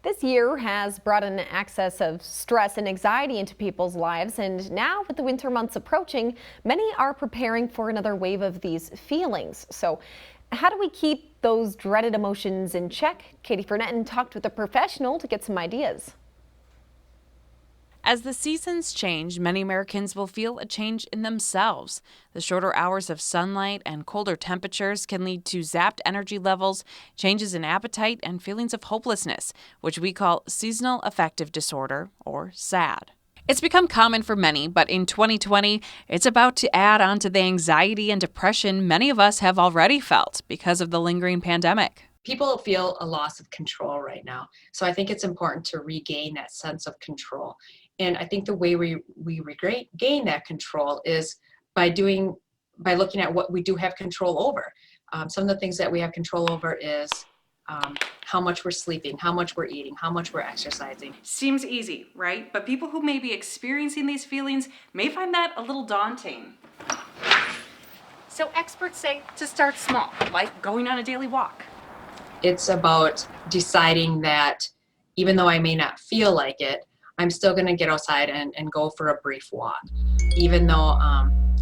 This year has brought an excess of stress and anxiety into people's lives, and now with the winter months approaching, many are preparing for another wave of these feelings. So how do we keep those dreaded emotions in check? Katie Fernetton talked with a professional to get some ideas. As the seasons change, many Americans will feel a change in themselves. The shorter hours of sunlight and colder temperatures can lead to zapped energy levels, changes in appetite, and feelings of hopelessness, which we call seasonal affective disorder, or SAD. It's become common for many, but in 2020, it's about to add on to the anxiety and depression many of us have already felt because of the lingering pandemic. People feel a loss of control right now. So I think it's important to regain that sense of control. And I think the way we regain that control is by looking at what we do have control over. Some of the things that we have control over is how much we're sleeping, how much we're eating, how much we're exercising. Seems easy, right? But people who may be experiencing these feelings may find that a little daunting. So experts say to start small, like going on a daily walk. It's about deciding that even though I may not feel like it, I'm still going to get outside and go for a brief walk. Even though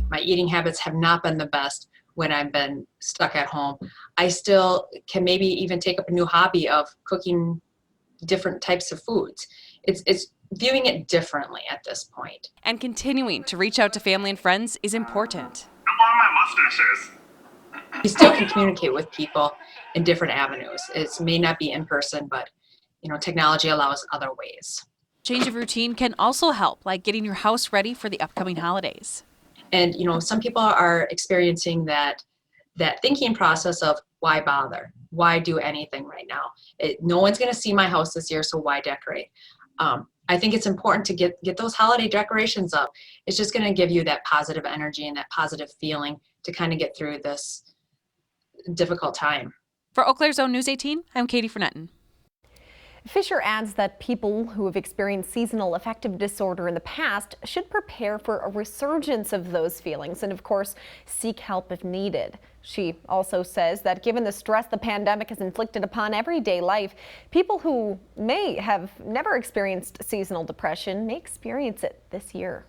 my eating habits have not been the best when I've been stuck at home, I still can maybe even take up a new hobby of cooking different types of foods. It's viewing it differently at this point. And continuing to reach out to family and friends is important. I want my mustaches. We still can communicate with people in different avenues. It may not be in person, but technology allows other ways. Change of routine can also help, like getting your house ready for the upcoming holidays. And some people are experiencing that thinking process of why bother? Why do anything right now? No one's going to see my house this year, so why decorate? I think it's important to get those holiday decorations up. It's just going to give you that positive energy and that positive feeling to kind of get through this difficult time. For Eau Claire Zone News 18, I'm Katie Fernetton. Fisher adds that people who have experienced seasonal affective disorder in the past should prepare for a resurgence of those feelings and, of course, seek help if needed. She also says that given the stress the pandemic has inflicted upon everyday life, people who may have never experienced seasonal depression may experience it this year.